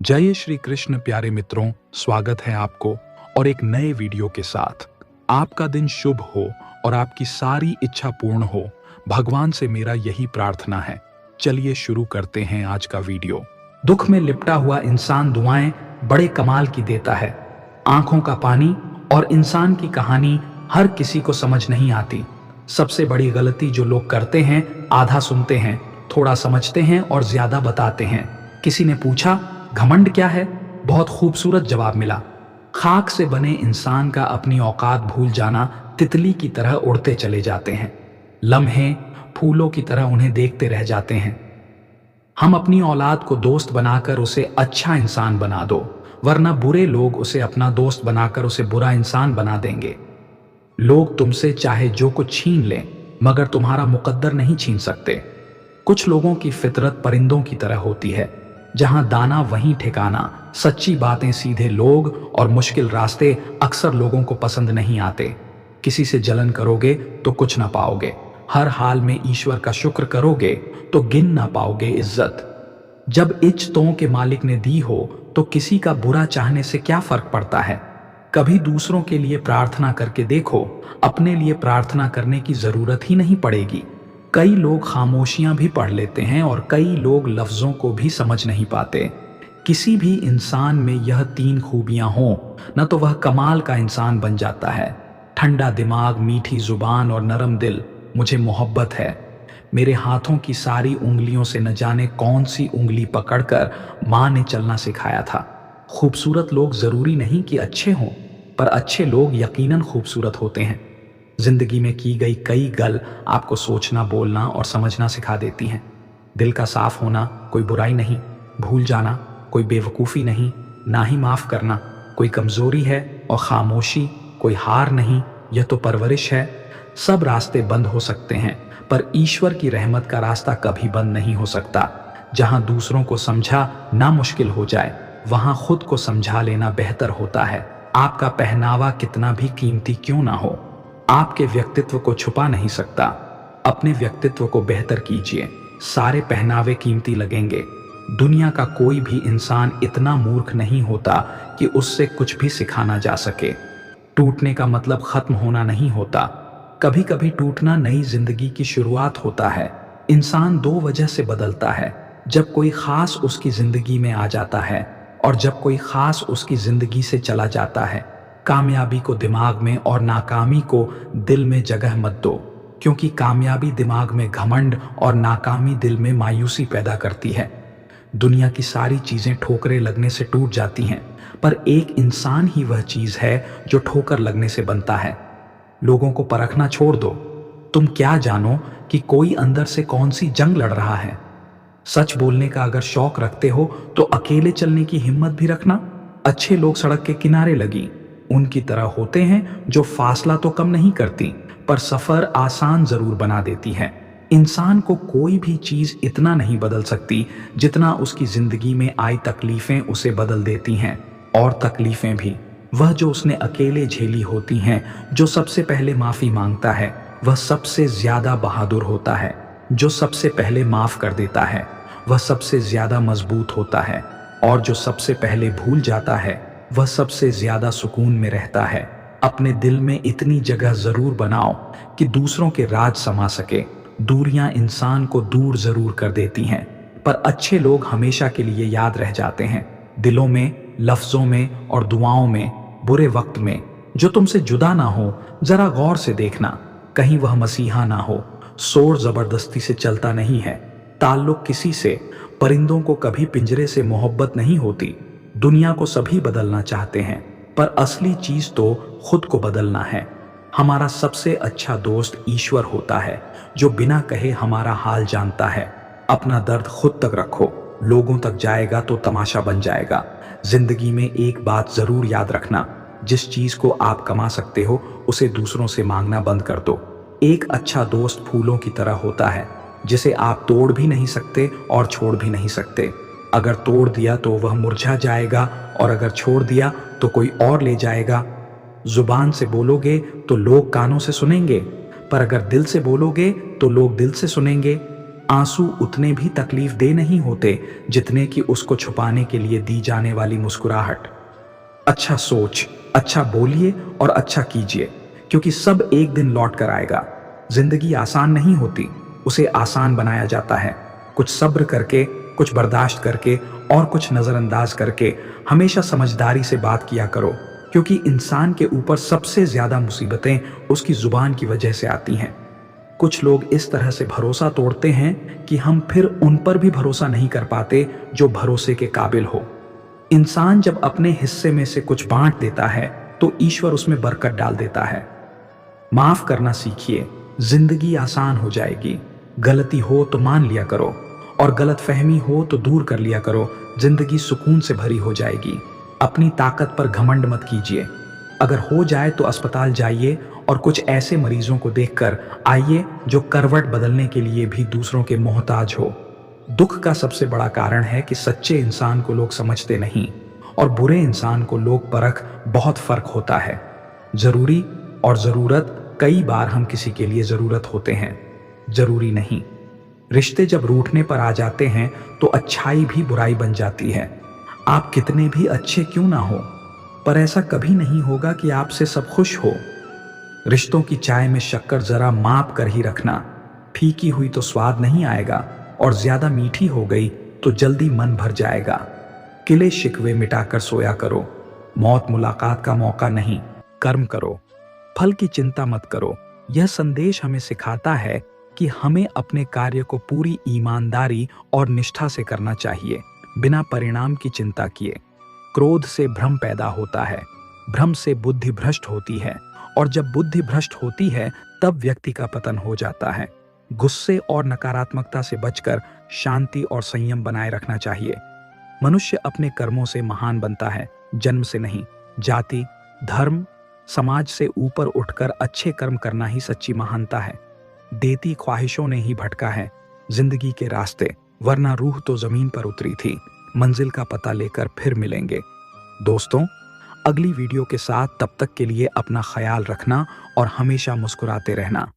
जय श्री कृष्ण प्यारे मित्रों, स्वागत है आपको और एक नए वीडियो के साथ। आपका दिन शुभ हो और आपकी सारी इच्छा पूर्ण हो, भगवान से मेरा यही प्रार्थना है। चलिए शुरू करते हैं आज का वीडियो। दुख में लिपटा हुआ इंसान दुआएं बड़े कमाल की देता है। आंखों का पानी और इंसान की कहानी हर किसी को समझ नहीं आती। सबसे बड़ी गलती जो लोग करते हैं, आधा सुनते हैं, थोड़ा समझते हैं और ज्यादा बताते हैं। किसी ने पूछा, घमंड क्या है? बहुत खूबसूरत जवाब मिला। खाक से बने इंसान का अपनी औकात भूल जाना तितली की तरह उड़ते चले जाते हैं। लम्हे फूलों की तरह उन्हें देखते रह जाते हैं। हम अपनी औलाद को दोस्त बनाकर उसे अच्छा इंसान बना दो, वरना बुरे लोग उसे अपना दोस्त बनाकर उसे बुरा इंसान बना देंगे। लोग तुमसे चाहे जो कुछ छीन लें, मगर तुम्हारा मुकद्दर नहीं छीन सकते। कुछ लोगों की फितरत परिंदों की तरह होती है, जहां दाना वहीं ठिकाना। सच्ची बातें, सीधे लोग और मुश्किल रास्ते अक्सर लोगों को पसंद नहीं आते। किसी से जलन करोगे तो कुछ ना पाओगे, हर हाल में ईश्वर का शुक्र करोगे तो गिन ना पाओगे इज्जत। जब इज्जतों के मालिक ने दी हो तो किसी का बुरा चाहने से क्या फर्क पड़ता है। कभी दूसरों के लिए प्रार्थना करके देखो, अपने लिए प्रार्थना करने की जरूरत ही नहीं पड़ेगी। कई लोग खामोशियां भी पढ़ लेते हैं और कई लोग लफ्जों को भी समझ नहीं पाते। किसी भी इंसान में यह तीन खूबियां हों, न तो वह कमाल का इंसान बन जाता है। ठंडा दिमाग, मीठी जुबान और नरम दिल। मुझे मोहब्बत है। मेरे हाथों की सारी उंगलियों से न जाने कौन सी उंगली पकड़कर माँ ने चलना सिखाया था। खूबसूरत लोग जरूरी नहीं कि अच्छे हों, पर अच्छे लोग यकीनन खूबसूरत होते हैं। जिंदगी में की गई कई गल आपको सोचना, बोलना और समझना सिखा देती हैं। दिल का साफ होना कोई बुराई नहीं, भूल जाना कोई बेवकूफ़ी नहीं, ना ही माफ़ करना कोई कमज़ोरी है, और खामोशी कोई हार नहीं, यह तो परवरिश है। सब रास्ते बंद हो सकते हैं, पर ईश्वर की रहमत का रास्ता कभी बंद नहीं हो सकता। जहां दूसरों को समझा ना मुश्किल हो जाए, वहां खुद को समझा लेना बेहतर होता है। आपका पहनावा कितना भी कीमती क्यों ना हो, आपके व्यक्तित्व को छुपा नहीं सकता। अपने व्यक्तित्व को बेहतर कीजिए, सारे पहनावे कीमती लगेंगे। दुनिया का कोई भी इंसान इतना मूर्ख नहीं होता कि उससे कुछ भी सिखाना जा सके। टूटने का मतलब खत्म होना नहीं होता। कभी कभी टूटना नई जिंदगी की शुरुआत होता है। इंसान दो वजह से बदलता है, जब कोई खास उसकी जिंदगी में आ जाता है और जब कोई खास उसकी जिंदगी से चला जाता है। कामयाबी को दिमाग में और नाकामी को दिल में जगह मत दो, क्योंकि कामयाबी दिमाग में घमंड और नाकामी दिल में मायूसी पैदा करती है। दुनिया की सारी चीजें ठोकरें लगने से टूट जाती हैं, पर एक इंसान ही वह चीज है जो ठोकर लगने से बनता है। लोगों को परखना छोड़ दो। तुम क्या जानो कि कोई अंदर से कौन सी जंग लड़ रहा है। सच बोलने का अगर शौक रखते हो तो अकेले चलने की हिम्मत भी रखना। अच्छे लोग सड़क के किनारे लगी उनकी तरह होते हैं, जो फासला तो कम नहीं करती, पर सफर आसान जरूर बना देती है। इंसान को कोई भी चीज इतना नहीं बदल सकती जितना उसकी जिंदगी में आई तकलीफें उसे बदल देती हैं। और तकलीफें भी वह जो उसने अकेले झेली होती हैं। जो सबसे पहले माफी मांगता है वह सबसे ज्यादा बहादुर होता है। जो सबसे पहले माफ कर देता है वह सबसे ज्यादा मजबूत होता है। और जो सबसे पहले भूल जाता है वह सबसे ज्यादा सुकून में रहता है। अपने दिल में इतनी जगह जरूर बनाओ कि दूसरों के राज समा सके। दूरियां इंसान को दूर जरूर कर देती हैं, पर अच्छे लोग हमेशा के लिए याद रह जाते हैं। दिलों में, लफ्जों में और दुआओं में। बुरे वक्त में जो तुमसे जुदा ना हो, जरा गौर से देखना, कहीं वह मसीहा ना हो। शोर जबरदस्ती से चलता नहीं है। ताल्लुक किसी से, परिंदों को कभी पिंजरे से मोहब्बत नहीं होती। दुनिया को सभी बदलना चाहते हैं, पर असली चीज तो खुद को बदलना है। हमारा सबसे अच्छा दोस्त ईश्वर होता है, जो बिना कहे हमारा हाल जानता है। अपना दर्द खुद तक रखो, लोगों तक जाएगा तो तमाशा बन जाएगा। जिंदगी में एक बात जरूर याद रखना, जिस चीज को आप कमा सकते हो उसे दूसरों से मांगना बंद कर दो। एक अच्छा दोस्त फूलों की तरह होता है, जिसे आप तोड़ भी नहीं सकते और छोड़ भी नहीं सकते। अगर तोड़ दिया तो वह मुरझा जाएगा, और अगर छोड़ दिया तो कोई और ले जाएगा। जुबान से बोलोगे तो लोग कानों से सुनेंगे, पर अगर दिल से बोलोगे तो लोग दिल से सुनेंगे। आंसू उतने भी तकलीफ दे नहीं होते जितने कि उसको छुपाने के लिए दी जाने वाली मुस्कुराहट। अच्छा सोच, अच्छा बोलिए और अच्छा कीजिए, क्योंकि सब एक दिन लौट कर आएगा। जिंदगी आसान नहीं होती, उसे आसान बनाया जाता है। कुछ सब्र करके, कुछ बर्दाश्त करके और कुछ नजरअंदाज करके। हमेशा समझदारी से बात किया करो, क्योंकि इंसान के ऊपर सबसे ज्यादा मुसीबतें उसकी जुबान की वजह से आती हैं। कुछ लोग इस तरह से भरोसा तोड़ते हैं कि हम फिर उन पर भी भरोसा नहीं कर पाते जो भरोसे के काबिल हो। इंसान जब अपने हिस्से में से कुछ बांट देता है तो ईश्वर उसमें बरकत डाल देता है। माफ करना सीखिए, जिंदगी आसान हो जाएगी। गलती हो तो मान लिया करो और गलतफहमी हो तो दूर कर लिया करो। जिंदगी सुकून से भरी हो जाएगी। अपनी ताकत पर घमंड मत कीजिए। अगर हो जाए तो अस्पताल जाइए और कुछ ऐसे मरीजों को देखकर आइए जो करवट बदलने के लिए भी दूसरों के मोहताज हो। दुख का सबसे बड़ा कारण है कि सच्चे इंसान को लोग समझते नहीं और बुरे इंसान को लोग परख बहुत फर्क होता है। जरूरी और जरूरत, कई बार हम किसी के लिए जरूरत होते हैं, जरूरी नहीं। रिश्ते जब रूठने पर आ जाते हैं तो अच्छाई भी बुराई बन जाती है। आप कितने भी अच्छे क्यों ना हो, पर ऐसा कभी नहीं होगा कि आपसे सब खुश हो। रिश्तों की चाय में शक्कर जरा माप कर ही रखना। फीकी हुई तो स्वाद नहीं आएगा और ज्यादा मीठी हो गई तो जल्दी मन भर जाएगा। किले शिकवे मिटाकर सोया करो। मौत मुलाकात का मौका नहीं। कर्म करो, फल की चिंता मत करो। यह संदेश हमें सिखाता है कि हमें अपने कार्य को पूरी ईमानदारी और निष्ठा से करना चाहिए, बिना परिणाम की चिंता किए। क्रोध से भ्रम पैदा होता है, भ्रम से बुद्धि भ्रष्ट होती है और जब बुद्धि भ्रष्ट होती है तब व्यक्ति का पतन हो जाता है। गुस्से और नकारात्मकता से बचकर शांति और संयम बनाए रखना चाहिए। मनुष्य अपने कर्मों से महान बनता है, जन्म से नहीं। जाति, धर्म, समाज से ऊपर उठकर अच्छे कर्म करना ही सच्ची महानता है। देती ख्वाहिशों ने ही भटका है जिंदगी के रास्ते, वरना रूह तो जमीन पर उतरी थी। मंजिल का पता लेकर फिर मिलेंगे। दोस्तों, अगली वीडियो के साथ, तब तक के लिए अपना ख्याल रखना और हमेशा मुस्कुराते रहना।